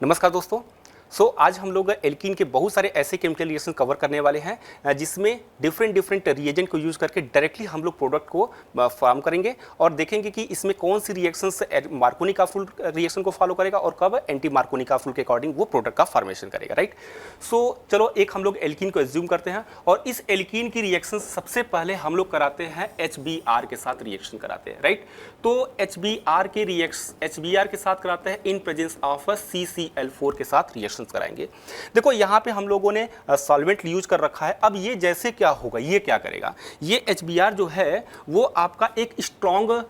नमस्कार दोस्तों। आज हम लोग एल्कीन के बहुत सारे ऐसे केमिकल रिएक्शन कवर करने वाले हैं जिसमें डिफरेंट रिएजेंट को यूज करके डायरेक्टली हम लोग प्रोडक्ट को फॉर्म करेंगे और देखेंगे कि इसमें कौन सी रिएक्शंस मार्कोनी-काफुल रिएक्शन को फॉलो करेगा और कब एंटी मार्कोनी-काफुल के अकॉर्डिंग वो प्रोडक्ट का फॉर्मेशन करेगा, राइट। चलो एक हम लोग एल्कीन को एज्यूम करते हैं और इस एल्कीन की रिएक्शन सबसे पहले हम लोग कराते हैं HBr के साथ रिएक्शन कराते हैं, राइट। तो HBr के साथ कराते हैं इन प्रेजेंस ऑफ CCl4 के साथ रिएक्शन कराएंगे। देखो यहाँ पे हम लोगों ने सॉल्वेंट यूज कर रखा है। अब ये जैसे क्या होगा, ये क्या करेगा, ये HBr जो है वो आपका एक स्ट्रॉन्ग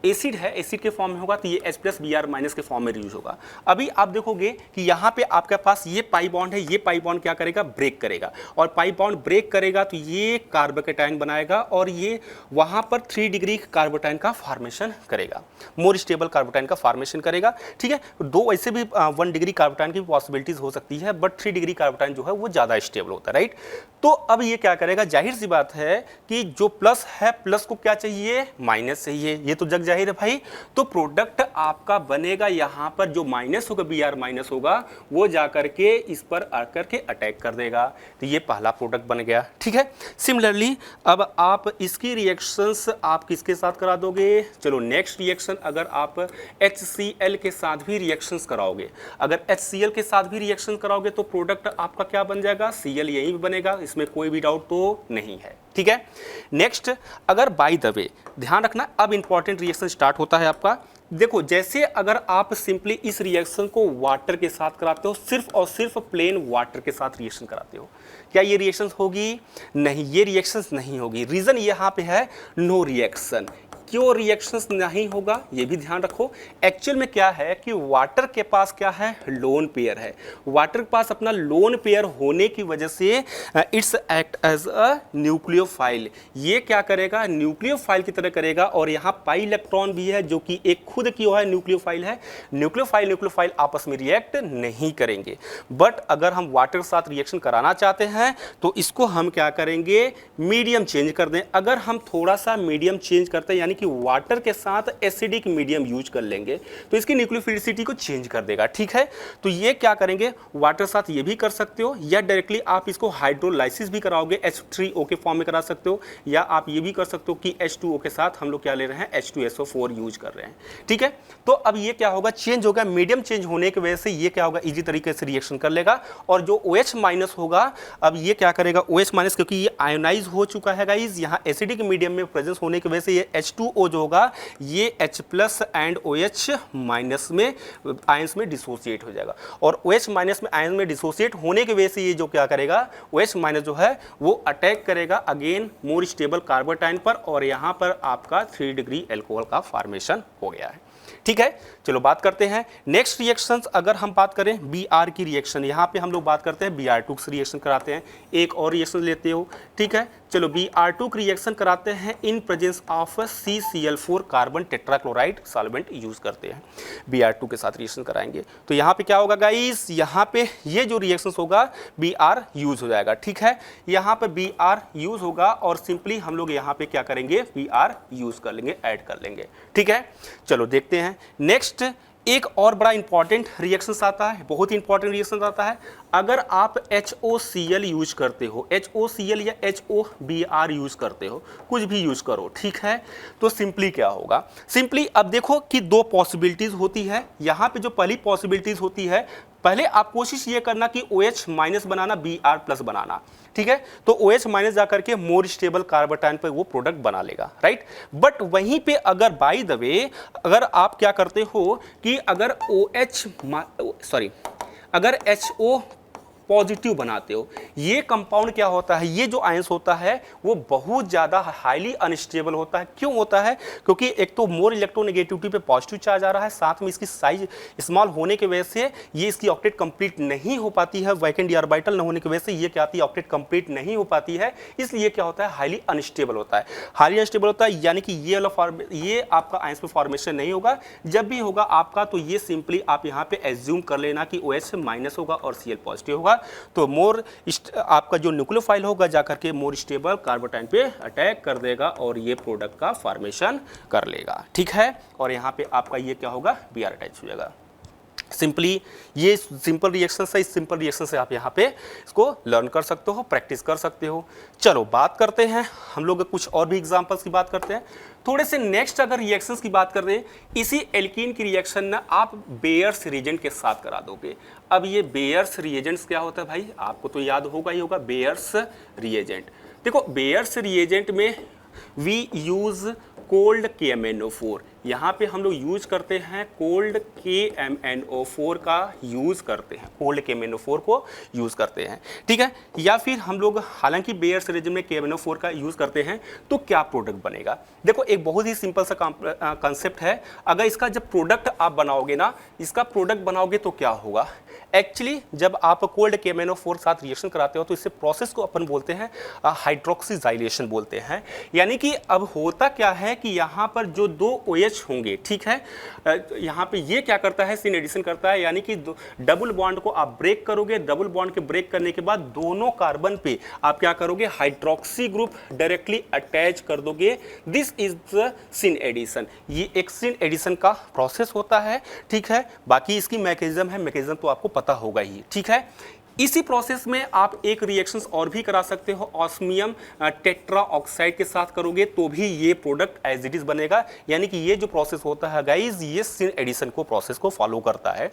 एसिड है, एसिड के फॉर्म में होगा तो ये H+Br- के फॉर्म में यूज होगा। अभी आप देखोगे कि यहाँ पे आपके पास ये पाई बॉन्ड है, ये पाई बॉन्ड क्या करेगा, ब्रेक करेगा और पाई बॉन्ड ब्रेक करेगा तो ये कार्बोकेटाइन बनाएगा और ये वहाँ पर 3 डिग्री कार्बोटाइन का फॉर्मेशन करेगा, मोर स्टेबल कार्बोटाइन का फॉर्मेशन करेगा, ठीक है। दो ऐसे भी 1 डिग्री कार्बोटाइन की पॉसिबिलिटीज हो सकती है बट 3 डिग्री कार्बोटाइन जो है वो ज़्यादा स्टेबल होता है, राइट। तो अब ये क्या करेगा, जाहिर सी बात है कि जो प्लस है प्लस को क्या चाहिए, माइनस चाहिए, ये तो जग जाहिर है भाई। तो प्रोडक्ट आपका बनेगा यहाँ पर जो माइनस होगा, Br- होगा, वो जाकर के इस पर आकर के अटैक कर देगा, तो ये पहला प्रोडक्ट बन गया, ठीक है। सिमिलरली अब आप इसकी रिएक्शंस आप किसके साथ करा दोगे, चलो नेक्स्ट रिएक्शन अगर आप HCl के साथ भी रिएक्शंस कराओगे, अगर HCl के साथ भी रिएक्शन कराओगे तो प्रोडक्ट आपका क्या बन जाएगा, Cl यही बनेगा, इसमें कोई भी डाउट तो नहीं है, ठीक है। नेक्स्ट अगर बाय द वे ध्यान रखना, अब इंपॉर्टेंट रिएक्शन स्टार्ट होता है आपका। देखो जैसे अगर आप सिंपली इस रिएक्शन को वाटर के साथ कराते हो, सिर्फ और सिर्फ प्लेन वाटर के साथ रिएक्शन कराते हो, क्या ये रिएक्शन होगी, नहीं, ये रिएक्शन नहीं होगी। रीजन यहाँ पे है नो रिएक्शन। क्यों रिएक्शंस नहीं होगा ये भी ध्यान रखो। एक्चुअल में क्या है कि वाटर के पास क्या है, लोन पेयर है। वाटर के पास अपना लोन पेयर होने की वजह से it's act as a nucleophile. ये क्या करेगा, न्यूक्लियोफाइल की तरह करेगा और यहाँ पाई इलेक्ट्रॉन भी है जो कि एक खुद की है न्यूक्लियोफाइल है। न्यूक्लियोफाइल आपस में रिएक्ट नहीं करेंगे, बट अगर हम वाटर के साथ रिएक्शन कराना चाहते हैं तो इसको हम क्या करेंगे, मीडियम चेंज कर दें। अगर हम थोड़ा सा मीडियम चेंज करते हैं यानी कि वाटर के साथ एसिडिक मीडियम यूज कर लेंगे तो इसकी न्यूक्लियोफिलिसिटी को चेंज कर देगा, ठीक है। तो ये क्या करेंगे, वाटर साथ ये भी कर सकते हो या डायरेक्टली आप इसको हाइड्रोलाइसिस भी कराओगे, H3O के फॉर्म में करा सकते हो, या आप ये भी कर सकते हो कि H2O के साथ हम लोग क्या ले रहे हैं, H2SO4 यूज कर रहे हैं, ठीक है। तो अब ये क्या होगा, चेंज होगा, मीडियम चेंज होने की वजह से ये क्या होगा, इजी तरीके से रिएक्शन कर लेगा और जो OH- होगा, अब ये क्या करेगा, OH- क्योंकि ये आयोनाइज हो चुका है गाइज, यहाँ एसिडिक मीडियम में प्रेजेंस होने की वजह से ये H2O जो होगा ये H+ एंड OH- में आयंस में डिसोसिएट हो जाएगा और OH- में आयंस में डिसोसिएट होने की वजह से ये जो क्या करेगा, OH- जो है वो अटैक करेगा अगेन मोर स्टेबल कार्बोटाइन पर और यहाँ पर आपका 3 डिग्री एल्कोहल का फॉर्मेशन हो गया है, ठीक है। चलो बात करते हैं नेक्स्ट रिएक्शंस। अगर हम बात करें Br की रिएक्शन, यहाँ पे हम लोग बात करते हैं Br2 से रिएक्शन कराते हैं, एक और रिएक्शन लेते हो, ठीक है। चलो Br2 की रिएक्शन कराते हैं इन presence of CCl4 carbon tetrachloride solvent use करते हैं, Br2 के साथ रिएक्शन कराएंगे। तो यहाँ पे क्या होगा गाइस, यहाँ पे ये जो रिएक्शन होगा Br यूज हो जाएगा, ठीक है। यहाँ पे Br यूज होगा और सिंपली हम लोग यहाँ पे क्या करेंगे, Br यूज कर लेंगे, ऐड कर लेंगे, ठीक है। चलो देखते हैं नेक्स्ट एक और बड़ा इंपॉर्टेंट रिएक्शन आता है, बहुत ही इंपॉर्टेंट रिएक्शन आता है। अगर आप HOCl यूज करते हो, HOCl या HOBr यूज करते हो, कुछ भी यूज करो, ठीक है। तो सिंपली क्या होगा, सिंपली अब देखो कि 2 पॉसिबिलिटीज होती है। यहाँ पे जो पहली पॉसिबिलिटीज होती है, पहले आप कोशिश ये करना कि OH- बनाना, Br+ बनाना, ठीक है। तो OH- जाकर के मोर स्टेबल कार्बोटाइन पर वो प्रोडक्ट बना लेगा, राइट। बट वहीं पे अगर बाय द वे अगर आप क्या करते हो कि अगर अगर HO पॉजिटिव बनाते हो, ये कंपाउंड क्या होता है, ये जो आयंस होता है वो बहुत ज़्यादा हाईली अनस्टेबल होता है। क्यों होता है, क्योंकि एक तो मोर इलेक्ट्रोनेगेटिविटी पे पॉजिटिव चार्ज आ रहा है, साथ में इसकी साइज स्मॉल होने की वजह से ये इसकी ऑक्टेट कंप्लीट नहीं हो पाती है, वैकेंट डी ऑर्बिटल न होने की वजह से ये क्या आती है, ऑक्टेट कंप्लीट नहीं हो पाती है, इसलिए क्या होता है, हाईली अनस्टेबल होता है। हाईली अनस्टेबल होता है यानी कि ये आपका आयंस में फॉर्मेशन नहीं होगा। जब भी होगा आपका तो ये सिंपली आप यहाँ पे एज्यूम कर लेना कि OH- होगा और Cl पॉजिटिव होगा, तो मोर आपका जो न्यूक्लियोफाइल होगा जाकर के मोर स्टेबल कार्बोटाइन पे अटैक कर देगा और ये प्रोडक्ट का फॉर्मेशन कर लेगा, ठीक है। और यहाँ पे आपका ये क्या होगा, Br अटैच हो जाएगा। सिंपली ये सिंपल रिएक्शन है, इस सिंपल रिएक्शन से आप यहाँ पे इसको लर्न कर सकते हो, प्रैक्टिस कर सकते हो। चलो बात करते हैं हम लोग कुछ और भी एग्जांपल्स की बात करते हैं थोड़े से। नेक्स्ट अगर रिएक्शंस की बात कर रहे हैं, इसी एल्कीन की रिएक्शन ना आप बेयर्स रिएजेंट के साथ करा दोगे। अब ये बेयर्स रिएजेंट्स क्या होता है भाई, आपको तो याद होगा ही होगा, बेयर्स रिएजेंट। देखो बेयर्स रिएजेंट में वी यूज कोल्ड KMnO4, यहाँ पे हम लोग यूज करते हैं कोल्ड KMnO4 का यूज करते हैं, कोल्ड KMnO4 को यूज करते हैं, ठीक है। या फिर हम लोग हालांकि बेयर्स रिएजेंट में KMnO4 का यूज करते हैं तो क्या प्रोडक्ट बनेगा। देखो एक बहुत ही सिंपल सा कंसेप्ट है, अगर इसका जब प्रोडक्ट आप बनाओगे ना, इसका प्रोडक्ट बनाओगे तो क्या होगा, एक्चुअली जब आप कोल्ड KMnO4 साथ रिएक्शन कराते हो तो इससे प्रोसेस को अपन बोलते हैं हाइड्रोक्सिजाइलेशन बोलते हैं। यानी कि अब होता क्या है कि यहाँ पर जो दो OH होंगे, ठीक है, यहाँ पे ये क्या करता है, सिन एडिशन करता है, यानी कि डबल बॉन्ड को आप ब्रेक करोगे, डबल बॉन्ड के ब्रेक करने के बाद दोनों कार्बन पे आप क्या करोगे, हाइड्रोक्सी ग्रुप डायरेक्टली अटैच कर दोगे। This is the syn addition, ये एक सिन एडिशन का प्रोसेस होता है, ठीक है। बाकी इसकी मैकेनिज्म तो आपको पता होगा ही, ठीक है। इसी प्रोसेस में आप एक रिएक्शंस और भी करा सकते हो, ऑस्मियम टेट्रा ऑक्साइड के साथ करोगे तो भी ये प्रोडक्ट एज इट इज बनेगा। यानी कि ये जो प्रोसेस होता है गाइज, ये सिन एडिशन को प्रोसेस को फॉलो करता है।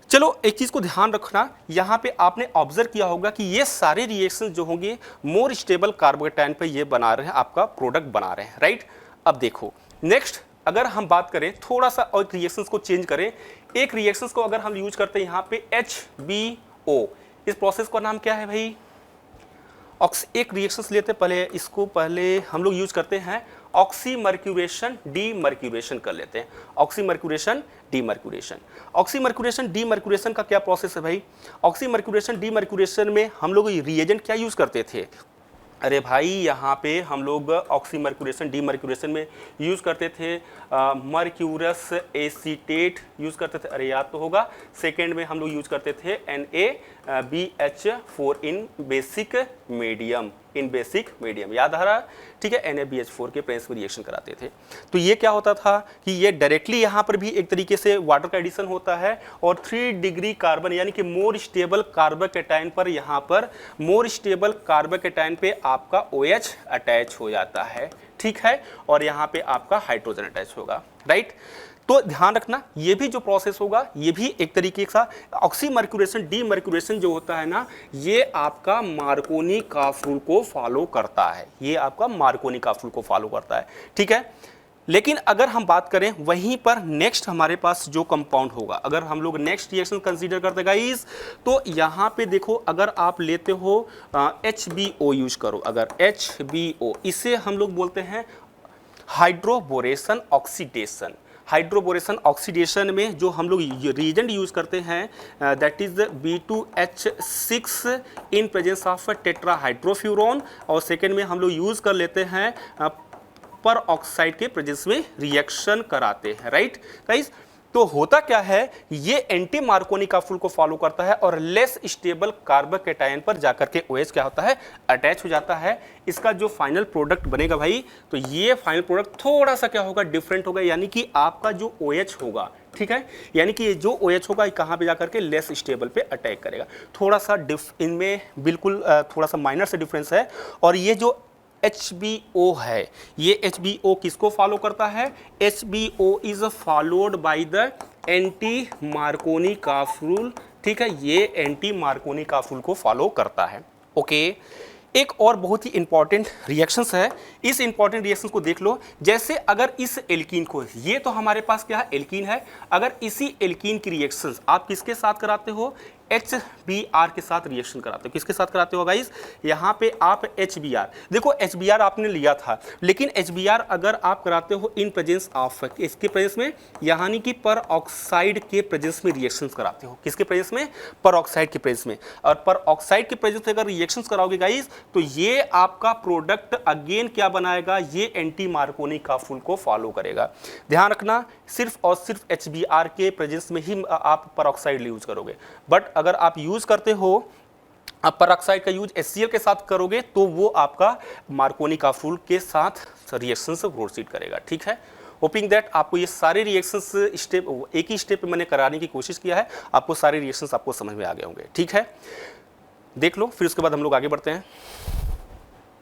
चलो एक चीज को ध्यान रखना, यहाँ पे आपने ऑब्जर्व किया होगा कि ये सारे रिएक्शंस जो होंगे मोर स्टेबल कार्बोकेटायन पे ये बना रहे हैं, आपका प्रोडक्ट बना रहे हैं, राइट। अब देखो नेक्स्ट अगर हम बात करें थोड़ा सा और रिएक्शंस को चेंज करें, एक रिएक्शंस को अगर हम यूज करते हैं यहाँ पे HBO, इस प्रोसेस का नाम क्या है भाई, एक रिएक्शंस लेते हैं, पहले इसको पहले हम लोग यूज करते हैं ऑक्सीमर्क्यूरेशन डीमर्क्यूरेशन कर लेते हैं। ऑक्सीमर्क्यूरेशन डीमर्क्यूरेशन, ऑक्सीमर्क्यूरेशन डीमर्क्यूरेशन का क्या प्रोसेस है भाई, ऑक्सीमर्क्यूरेशन डीमर्क्यूरेशन में हम लोग रिएजेंट क्या यूज करते थे, अरे भाई यहाँ पे हम लोग ऑक्सीमर्क्यूरेशन डीमर्क्यूरेशन में यूज़ करते थे मर्क्यूरस एसीटेट यूज़ करते थे, अरे याद तो होगा। सेकेंड में हम लोग यूज़ करते थे NaBH4 इन बेसिक मीडियम, याद आ रहा, ठीक है। NaBH4 के प्रेस में रिएक्शन कराते थे। तो ये क्या होता था कि ये डायरेक्टली यहाँ पर भी एक तरीके से वाटर का एडिशन होता है और 3 डिग्री कार्बन यानी कि मोर स्टेबल कार्बोकेटायन पर, यहाँ पर मोर स्टेबल कार्बोकेटायन पे आपका OH अटैच हो जाता है, ठीक है, और यहाँ पे आपका हाइड्रोजन अटैच होगा, राइट। तो ध्यान रखना ये भी जो प्रोसेस होगा ये भी एक तरीके का ऑक्सीमर्क्यूरेशन डीमर्क्यूरेशन जो होता है ना, ये आपका मार्कोनी काफ रूल को फॉलो करता है, ये आपका मार्कोनी काफ रूल को फॉलो करता है, ठीक है। लेकिन अगर हम बात करें वहीं पर नेक्स्ट हमारे पास जो कंपाउंड होगा, अगर हम लोग नेक्स्ट रिएक्शन कंसीडर करते गाइस, तो यहाँ पे देखो अगर आप लेते हो HBO यूज करो, अगर HBO, इसे हम लोग बोलते हैं हाइड्रोबोरेशन ऑक्सीडेशन। हाइड्रोबोरेशन ऑक्सीडेशन में जो हम लोग रिएजेंट यूज करते हैं that is B2H6 in presence of tetrahydrofuran, और सेकेंड में हम लोग यूज कर लेते हैं पर ऑक्साइड के प्रेजेंस में रिएक्शन कराते हैं, राइट गाइस। तो होता क्या है, ये एंटी मार्कोनी काफ रूल को फॉलो करता है और लेस स्टेबल कार्बोकेटायन पर जाकर के OH क्या होता है, अटैच हो जाता है। इसका जो फाइनल प्रोडक्ट बनेगा भाई, तो ये फाइनल प्रोडक्ट थोड़ा सा क्या होगा, डिफरेंट होगा, यानी कि आपका जो OH होगा, ठीक है, यानी कि ये जो OH होगा कहाँ पे जाकर के लेस स्टेबल पे अटैक करेगा। थोड़ा सा इनमें बिल्कुल थोड़ा सा माइनर से डिफरेंस है। और ये जो HBO है, ये HBO किसको फॉलो करता है, HBO is followed by the anti Markovnikov calf rule, ठीक है, ये एंटी मार्कोनी काफ रूल को फॉलो करता है, ओके। एक और बहुत ही इंपॉर्टेंट रिएक्शंस है, इस इंपॉर्टेंट रिएक्शंस को देख लो। जैसे अगर इस एल्कीन को, ये तो हमारे पास क्या है, एल्कीन है, अगर इसी एल्कीन की रिएक्शंस आप किसके साथ कराते हो, HBr के साथ रिएक्शन कराते हो। किसके साथ कराते हो गाइस, यहाँ पे आप HBr, देखो HBr आपने लिया था, लेकिन HBr अगर आप कराते हो इन प्रेजेंस ऑफ, इसके प्रेजेंस में, यानी कि पर ऑक्साइड के प्रेजेंस में रिएक्शंस कराते हो। किसके प्रेजेंस में, पर ऑक्साइड के प्रेजेंस में। और पर ऑक्साइड के प्रेजेंस में अगर रिएक्शंस कराओगे गाइस, तो ये आपका प्रोडक्ट अगेन क्या बनाएगा, ये एंटी मार्कोनी काफ रूल को फॉलो करेगा। ध्यान रखना सिर्फ और सिर्फ HBr के प्रेजेंस में ही आप पर ऑक्साइड यूज करोगे, बट अगर आप यूज करते हो आप पर ऑक्साइड का यूज HCl के साथ करोगे तो वो आपका मार्कोनी काफ रूल के साथ रिएक्शन से प्रोसीड करेगा, ठीक है, होपिंग दैट आपको ये सारे रिएक्शंस स्टेप एक ही स्टेप पे मैंने कराने की कोशिश किया है, आपको सारे रिएक्शंस आपको समझ में आ गए होंगे। ठीक है, देख लो, फिर उसके बाद हम लोग आगे बढ़ते हैं।